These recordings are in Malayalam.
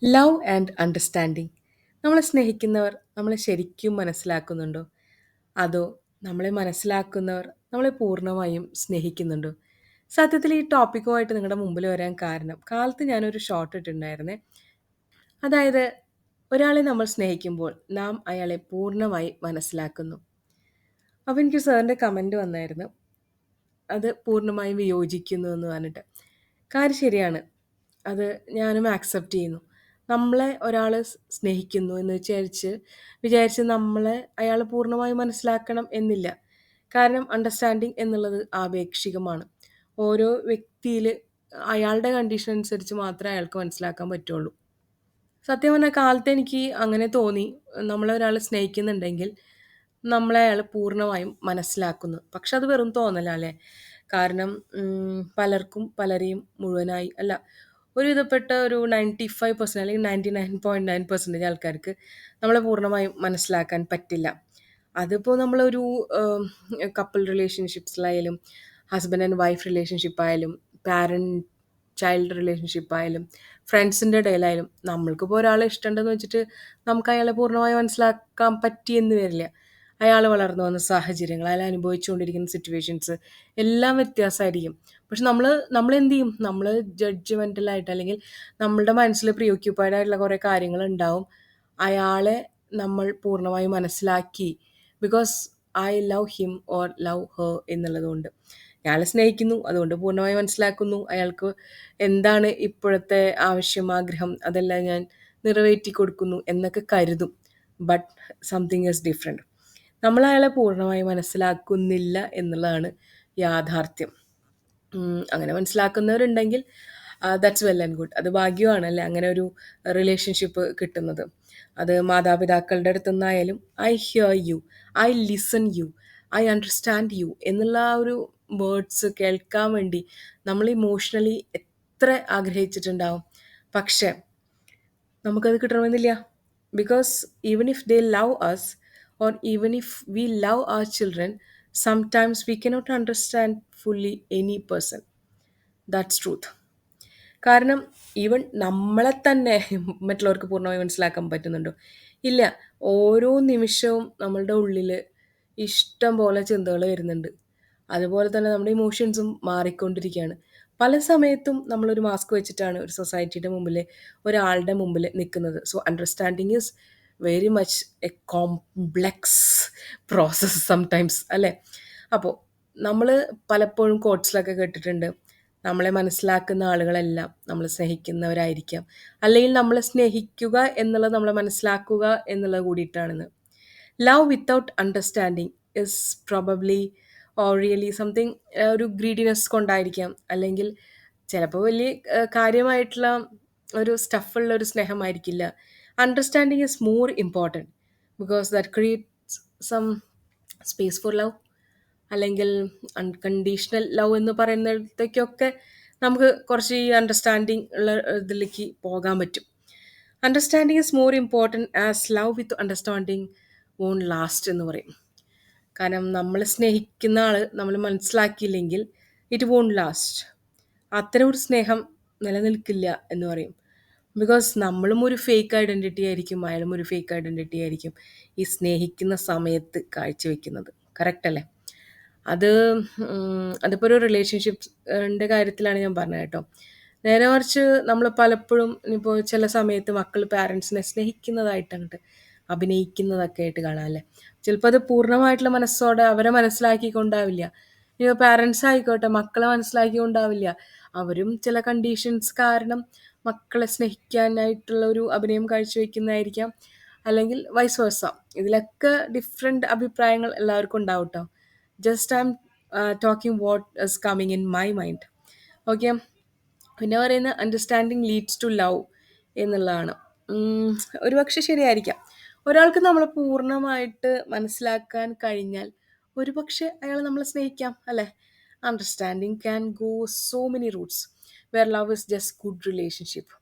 Love and understanding. നമ്മളെ സ്നേഹിക്കുന്നവർ നമ്മളെ ശരിക്കും മനസ്സിലാക്കുന്നുണ്ടോ? അതോ നമ്മളെ മനസ്സിലാക്കുന്നവർ നമ്മളെ പൂർണ്ണമായും സ്നേഹിക്കുന്നുണ്ടോ? സത്യത്തിൽ ഈ ടോപ്പിക്കുമായിട്ട് നിങ്ങളുടെ മുമ്പിൽ വരാൻ കാരണം കാലത്ത് ഞാനൊരു ഷോർട്ട് ഇട്ടിട്ടുണ്ടായിരുന്നേ. അതായത് ഒരാളെ നമ്മൾ സ്നേഹിക്കുമ്പോൾ നാം അയാളെ പൂർണ്ണമായി മനസ്സിലാക്കുന്നു. അപ്പോൾ എനിക്ക് സാറിൻ്റെ കമൻറ്റ് വന്നായിരുന്നു. അത് പൂർണ്ണമായും വിയോജിക്കുന്നു എന്ന് പറഞ്ഞിട്ട്. കാര്യം ശരിയാണ്. അത് ഞാനും ആക്സെപ്റ്റ് ചെയ്യുന്നു. നമ്മളെ ഒരാൾ സ്നേഹിക്കുന്നു എന്ന് വിചാരിച്ച് നമ്മളെ അയാൾ പൂർണ്ണമായും മനസ്സിലാക്കണം എന്നില്ല. കാരണം അണ്ടർസ്റ്റാൻഡിങ് എന്നുള്ളത് ആപേക്ഷികമാണ്. ഓരോ വ്യക്തിയിൽ അയാളുടെ കണ്ടീഷൻ അനുസരിച്ച് മാത്രമേ അയാൾക്ക് മനസ്സിലാക്കാൻ പറ്റുള്ളൂ. സത്യം പറഞ്ഞാൽ കാലത്ത് എനിക്ക് അങ്ങനെ തോന്നി. നമ്മളെ ഒരാൾ സ്നേഹിക്കുന്നുണ്ടെങ്കിൽ നമ്മളെ അയാൾ പൂർണ്ണമായും മനസ്സിലാക്കുന്നു. പക്ഷെ അത് വെറും തോന്നലാ അല്ലേ? കാരണം പലർക്കും പലരെയും മുഴുവനായി അല്ല, ഒരു വിധപ്പെട്ട ഒരു 95% അല്ലെങ്കിൽ 99.9% ആൾക്കാർക്ക് നമ്മളെ പൂർണ്ണമായും മനസ്സിലാക്കാൻ പറ്റില്ല. അതിപ്പോൾ നമ്മളൊരു കപ്പിൾ റിലേഷൻഷിപ്സിലായാലും, ഹസ്ബൻഡ് ആൻഡ് വൈഫ് റിലേഷൻഷിപ്പ് ആയാലും, പാരൻറ് ചൈൽഡ് റിലേഷൻഷിപ്പ് ആയാലും, ഫ്രണ്ട്സിൻ്റെ ഇടയിലായാലും നമ്മൾക്കിപ്പോൾ ഒരാളെ ഇഷ്ടമുണ്ടെന്ന് വെച്ചിട്ട് നമുക്ക് അയാളെ പൂർണ്ണമായി മനസ്സിലാക്കാൻ പറ്റിയെന്ന് വരില്ല. അയാൾ വളർന്നു വന്ന സാഹചര്യങ്ങൾ, അയാൾ അനുഭവിച്ചുകൊണ്ടിരിക്കുന്ന സിറ്റുവേഷൻസ് എല്ലാം വ്യത്യാസമായിരിക്കും. പക്ഷെ നമ്മളെന്ത് ചെയ്യും? നമ്മൾ ജഡ്ജ്മെൻ്റലായിട്ട് അല്ലെങ്കിൽ നമ്മളുടെ മനസ്സിൽ പ്രിയോക്യുപ്പൈഡ് ആയിട്ടുള്ള കുറേ കാര്യങ്ങളുണ്ടാവും. അയാളെ നമ്മൾ പൂർണ്ണമായി മനസ്സിലാക്കി because I love him or love her എന്നുള്ളതുകൊണ്ട്. അയാളെ സ്നേഹിക്കുന്നു, അതുകൊണ്ട് പൂർണ്ണമായി മനസ്സിലാക്കുന്നു. അയാൾക്ക് എന്താണ് ഇപ്പോഴത്തെ ആവശ്യം, ആഗ്രഹം അതെല്ലാം ഞാൻ നിറവേറ്റി കൊടുക്കുന്നു എന്നൊക്കെ കരുതും. But something is different. നമ്മൾ അയാളെ പൂർണ്ണമായി മനസ്സിലാക്കുന്നില്ല എന്നുള്ളതാണ് യാഥാർത്ഥ്യം. അങ്ങനെ മനസ്സിലാക്കുന്നവരുണ്ടെങ്കിൽ ദാറ്റ്സ് വെൽ ആൻഡ് ഗുഡ്. അത് ഭാഗ്യമാണ് അല്ലേ അങ്ങനെ ഒരു റിലേഷൻഷിപ്പ് കിട്ടുന്നത്. അത് മാതാപിതാക്കളുടെ അടുത്തു നിന്നായാലും I hear you, I listen you, I understand you എന്നുള്ള ആ ഒരു വേർഡ്സ് കേൾക്കാൻ വേണ്ടി നമ്മൾ ഇമോഷണലി എത്ര ആഗ്രഹിച്ചിട്ടുണ്ടാവും. പക്ഷേ നമുക്കത് കിട്ടണമെന്നില്ല. Because even if they love us or even if we love our children, sometimes we cannot understand fully any person. That's truth. കാരണം ഈവൻ നമ്മളെ തന്നെ മറ്റുള്ളവർക്ക് പൂർണ്ണമായി മനസ്സിലാക്കാൻ പറ്റുന്നുണ്ടോ? ഇല്ല. ഓരോ നിമിഷവും നമ്മളുടെ ഉള്ളിൽ ഇഷ്ടം പോലെ ചിന്തകൾ വരുന്നുണ്ട്. അതുപോലെ തന്നെ നമ്മുടെ ഇമോഷൻസും മാറിക്കൊണ്ടിരിക്കുകയാണ്. പല സമയത്തും നമ്മളൊരു മാസ്ക് വെച്ചിട്ടാണ് ഒരു സൊസൈറ്റിയുടെ മുമ്പിൽ, ഒരാളുടെ മുമ്പിൽ നിൽക്കുന്നത്. So understanding is very much A complex process sometimes അല്ലേ? അപ്പോൾ നമ്മൾ പലപ്പോഴും കോട്ട്സിലൊക്കെ കേട്ടിട്ടുണ്ട്, നമ്മളെ മനസ്സിലാക്കുന്ന ആളുകളെല്ലാം നമ്മളെ സ്നേഹിക്കുന്നവരായിരിക്കാം. അല്ലെങ്കിൽ നമ്മളെ സ്നേഹിക്കുക എന്നുള്ളത് നമ്മളെ മനസ്സിലാക്കുക എന്നുള്ളത് കൂടിയിട്ടാണെന്ന്. Love without understanding is probably or really something ഒരു ഗ്രീഡിനെസ് കൊണ്ടായിരിക്കാം. അല്ലെങ്കിൽ ചിലപ്പോൾ വലിയ കാര്യമായിട്ടുള്ള ഒരു സ്റ്റഫുള്ള ഒരു സ്നേഹമായിരിക്കില്ല. Understanding is more important because that creates some space for love. അല്ലെങ്കിൽ അൺകണ്ടീഷണൽ ലവ് എന്ന് പറയുന്നിടത്തേക്കൊക്കെ നമുക്ക് കുറച്ച് ഈ അണ്ടർസ്റ്റാൻഡിങ് ഉള്ള ഇതിലേക്ക് പോകാൻ പറ്റും. Understanding is more important as love with understanding won't last എന്ന് പറയും. കാരണം നമ്മളെ സ്നേഹിക്കുന്ന ആൾ നമ്മൾ മനസ്സിലാക്കിയില്ലെങ്കിൽ ഇറ്റ് വോണ്ട് ലാസ്റ്റ്. അത്തരം ഒരു സ്നേഹം നിലനിൽക്കില്ല എന്ന് പറയും. ബിക്കോസ് നമ്മളും ഒരു ഫേക്ക് ഐഡൻറ്റിറ്റി ആയിരിക്കും, അയാളും ഒരു ഫേക്ക് ഐഡൻറ്റിറ്റി ആയിരിക്കും ഈ സ്നേഹിക്കുന്ന സമയത്ത് കാഴ്ചവെക്കുന്നത്. കറക്റ്റ് അല്ലേ? അത് അതിപ്പോൾ ഒരു റിലേഷൻഷിപ്പ്ൻ്റെ കാര്യത്തിലാണ് ഞാൻ പറഞ്ഞത് കേട്ടോ. നേരെ മറിച്ച് നമ്മൾ പലപ്പോഴും ഇപ്പോൾ ചില സമയത്ത് മക്കൾ പാരൻസിനെ സ്നേഹിക്കുന്നതായിട്ട് അങ്ങോട്ട് അഭിനയിക്കുന്നതൊക്കെ ആയിട്ട് കാണാം അല്ലേ? ചിലപ്പോൾ അത് പൂർണ്ണമായിട്ടുള്ള മനസ്സോടെ അവരെ മനസ്സിലാക്കിക്കൊണ്ടാവില്ല. ഇപ്പോൾ പാരൻസ് ആയിക്കോട്ടെ മക്കളെ മനസ്സിലാക്കിക്കൊണ്ടാവില്ല. അവരും ചില കണ്ടീഷൻസ് കാരണം മക്കളെ സ്നേഹിക്കാനായിട്ടുള്ള ഒരു അഭിനയം കാഴ്ചവെക്കുന്നതായിരിക്കാം. അല്ലെങ്കിൽ വൈസ് വേഴ്സ. ഇതിലൊക്കെ ഡിഫറെൻറ്റ് അഭിപ്രായങ്ങൾ എല്ലാവർക്കും ഉണ്ടാവും കേട്ടോ. Just I am talking what is coming in my mind. Okay. പിന്നെ പറയുന്ന അണ്ടർസ്റ്റാൻഡിങ് ലീഡ്സ് ടു ലവ് എന്നുള്ളതാണ്. ഒരുപക്ഷെ ശരിയായിരിക്കാം. ഒരാൾക്ക് നമ്മളെ പൂർണ്ണമായിട്ട് മനസ്സിലാക്കാൻ കഴിഞ്ഞാൽ ഒരുപക്ഷെ അയാൾ നമ്മളെ സ്നേഹിക്കാം അല്ലേ? Understanding can go so many routes where love is just good relationship.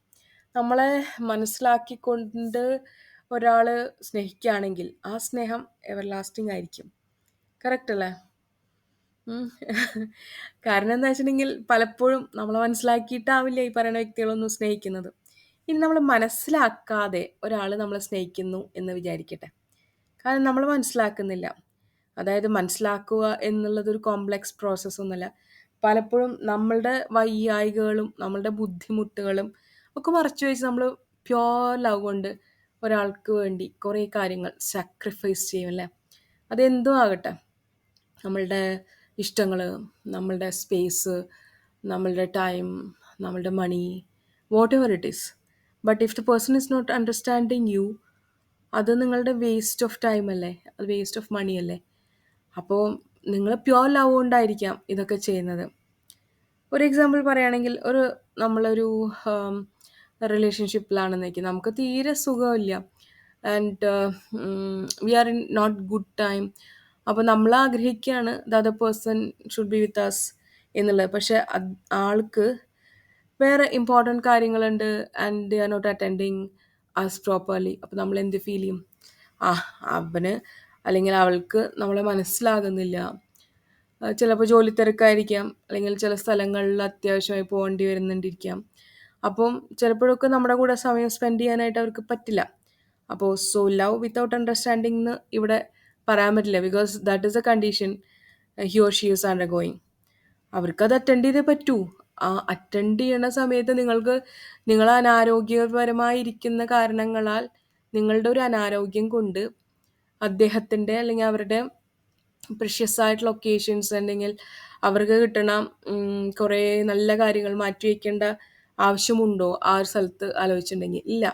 നമ്മളെ മനസ്സിലാക്കിക്കൊണ്ട് ഒരാൾ സ്നേഹിക്കുകയാണെങ്കിൽ ആ സ്നേഹം എവർ ലാസ്റ്റിംഗ് ആയിരിക്കും. കറക്റ്റ് അല്ലേ? ഉം. കാരണം എന്താ വെച്ചിട്ടുണ്ടെങ്കിൽ പലപ്പോഴും നമ്മളെ മനസ്സിലാക്കിയിട്ടാവില്ല ഈ പറയുന്ന വ്യക്തികളൊന്നും സ്നേഹിക്കുന്നത്. ഇനി നമ്മൾ മനസ്സിലാക്കാതെ ഒരാൾ നമ്മളെ സ്നേഹിക്കുന്നു എന്ന് വിചാരിക്കട്ടെ. കാരണം നമ്മൾ മനസ്സിലാക്കുന്നില്ല. അതായത് മനസ്സിലാക്കുക എന്നുള്ളതൊരു കോംപ്ലക്സ് പ്രോസസ്സ് ഒന്നുമല്ല. പലപ്പോഴും നമ്മളുടെ വൈയായികകളും നമ്മളുടെ ബുദ്ധിമുട്ടുകളും ഒക്കെ മറച്ചു വെച്ച് നമ്മൾ പ്യുവർ ലവ് കൊണ്ട് ഒരാൾക്ക് വേണ്ടി കുറേ കാര്യങ്ങൾ സാക്രിഫൈസ് ചെയ്യും അല്ലേ? അതെന്തും ആകട്ടെ. നമ്മളുടെ ഇഷ്ടങ്ങൾ, നമ്മളുടെ സ്പേസ്, നമ്മളുടെ ടൈം, നമ്മളുടെ money, whatever it is. But if the person is not understanding you, അത് നിങ്ങളുടെ വേസ്റ്റ് ഓഫ് ടൈം അല്ലേ? അത് വേസ്റ്റ് ഓഫ് മണി അല്ലേ? അപ്പോൾ നിങ്ങൾ പ്യുവർ ലവ് കൊണ്ടായിരിക്കാം ഇതൊക്കെ ചെയ്യുന്നത്. ഒരു എക്സാമ്പിൾ പറയുകയാണെങ്കിൽ നമ്മളൊരു റിലേഷൻഷിപ്പിലാണെന്ന് വയ്ക്കും, നമുക്ക് തീരെ സുഖമില്ല and we are in not good time. അപ്പോൾ നമ്മൾ ആഗ്രഹിക്കുകയാണ് the other person should be with us എന്നുള്ളത്. പക്ഷെ ആൾക്ക് വേറെ ഇമ്പോർട്ടൻറ്റ് കാര്യങ്ങളുണ്ട് and they are not attending us properly. അപ്പോൾ നമ്മൾ എന്ത് ഫീൽ ചെയ്യും? ആ, അവന് അല്ലെങ്കിൽ അവൾക്ക് നമ്മളെ മനസ്സിലാകുന്നില്ല. ചിലപ്പോൾ ജോലി തിരക്കായിരിക്കാം, അല്ലെങ്കിൽ ചില സ്ഥലങ്ങളിൽ അത്യാവശ്യമായി പോകേണ്ടി വരുന്നുണ്ടിരിക്കാം. അപ്പം ചിലപ്പോഴൊക്കെ നമ്മുടെ കൂടെ സമയം സ്പെൻഡ് ചെയ്യാനായിട്ട് അവർക്ക് പറ്റില്ല. അപ്പോൾ സോ ലവ് വിത്തൗട്ട് അണ്ടർസ്റ്റാൻഡിങ് എന്ന് ഇവിടെ പറയാൻ പറ്റില്ല. Because that is A condition he or she is under going. അവർക്കത് അറ്റൻഡ് ചെയ്തേ പറ്റൂ. ആ അറ്റൻഡ് ചെയ്യണ സമയത്ത് നിങ്ങൾ അനാരോഗ്യപരമായിരിക്കുന്ന കാരണങ്ങളാൽ നിങ്ങളുടെ ഒരു അനാരോഗ്യം കൊണ്ട് അദ്ദേഹത്തിൻ്റെ അല്ലെങ്കിൽ അവരുടെ പ്രഷ്യസ് ആയിട്ടുള്ള ഒക്കേഷൻസ് അല്ലെങ്കിൽ അവർക്ക് കിട്ടണ കുറേ നല്ല കാര്യങ്ങൾ മാറ്റി വയ്ക്കേണ്ട ആവശ്യമുണ്ടോ ആ ഒരു സ്ഥലത്ത് ആലോചിച്ചിട്ടുണ്ടെങ്കിൽ? ഇല്ല.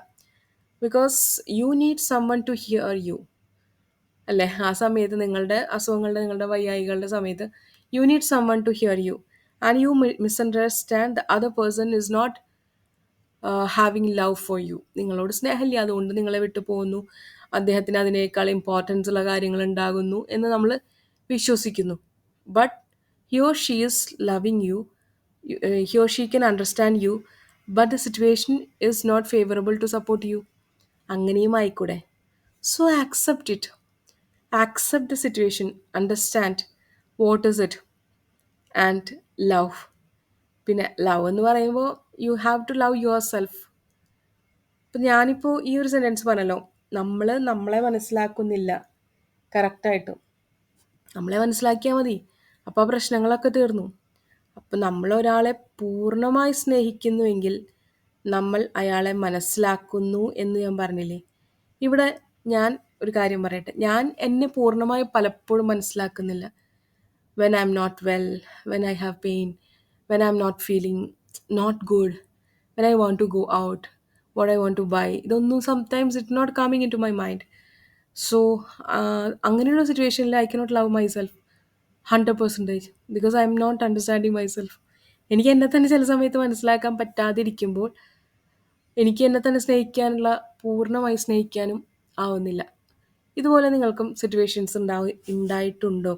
Because you need someone to hear you അല്ലേ? ആ സമയത്ത് നിങ്ങളുടെ അസുഖങ്ങളുടെ, നിങ്ങളുടെ വയ്യായികളുടെ സമയത്ത് you need someone to hear you and you misunderstand the other person is not having love for you. നിങ്ങളോട് സ്നേഹമില്ല, അതുകൊണ്ട് നിങ്ങളെ വിട്ടു പോകുന്നു, അദ്ദേഹത്തിന് അതിനേക്കാൾ ഇമ്പോർട്ടൻസ് ഉള്ള കാര്യങ്ങൾ ഉണ്ടാകുന്നു എന്ന് നമ്മൾ വിശ്വസിക്കുന്നു. But he or she is loving you, he or she can understand you, but the situation is not favourable to support you. അങ്ങനെയും ആയിക്കൂടെ? So accept it. Accept the situation, understand what is it and love. പിന്നെ ലവ് എന്ന് പറയുമ്പോൾ you have to love yourself. ഇപ്പം ഞാനിപ്പോൾ ഈ ഒരു സെൻറ്റൻസ് പറഞ്ഞല്ലോ, നമ്മളെ മനസ്സിലാക്കുന്നില്ല കറക്റ്റായിട്ടും. നമ്മളെ മനസ്സിലാക്കിയാൽ മതി, അപ്പോൾ ആ പ്രശ്നങ്ങളൊക്കെ തീർന്നു. അപ്പം നമ്മളൊരാളെ പൂർണ്ണമായി സ്നേഹിക്കുന്നുവെങ്കിൽ നമ്മൾ അയാളെ മനസ്സിലാക്കുന്നു എന്ന് ഞാൻ പറഞ്ഞില്ലേ? ഇവിടെ ഞാൻ ഒരു കാര്യം പറയട്ടെ. ഞാൻ എന്നെ പൂർണ്ണമായി പലപ്പോഴും മനസ്സിലാക്കുന്നില്ല. when I'm not well, when I have pain, when I'm not feeling not good, when I want to go out, what I want to buy. ഇതൊന്നും sometimes it's not coming into my mind. So അങ്ങനെയുള്ള സിറ്റുവേഷനിൽ I cannot love myself 100% because I am not understanding myself. എനിക്ക് എന്നെ തന്നെ ചില സമയത്ത് മനസ്സിലാക്കാൻ പറ്റാതിരിക്കുമ്പോൾ എനിക്ക് എന്നെ തന്നെ സ്നേഹിക്കാനുള്ള, പൂർണ്ണമായി സ്നേഹിക്കാനും ആവുന്നില്ല. ഇതുപോലെ നിങ്ങൾക്കും സിറ്റുവേഷൻസ് ഉണ്ടായിട്ടുണ്ടോ?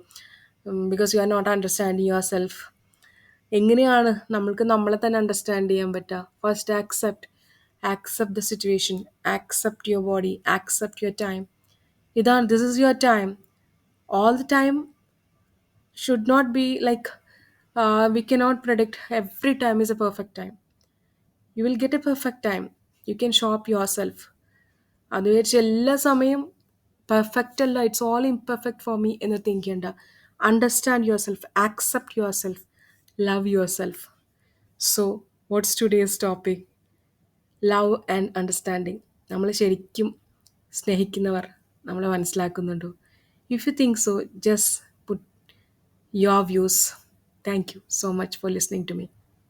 Because you are not understanding yourself. എങ്ങനെയാണ് നമ്മൾക്ക് നമ്മളെ തന്നെ അണ്ടർസ്റ്റാൻഡ് ചെയ്യാൻ പറ്റുക? First accept the situation, accept your body, accept your time. This is your time. All the time should not be like we cannot predict every time is a perfect time. You will get a perfect time. You can show up yourself. അത് വിചാരിച്ച് എല്ലാ സമയം പെർഫെക്റ്റ് അല്ല, it's all imperfect for me എന്ന് തിങ്ക് ചെയ്യണ്ട. Understand yourself, accept yourself, love yourself. So what's today's topic? Love and understanding. നമ്മൾ ശരിക്കും സ്നേഹിക്കുന്നവർ നമ്മളെ മനസ്സിലാക്കുന്നുണ്ടോ? If you think so, just put your views. Thank you so much for listening to me.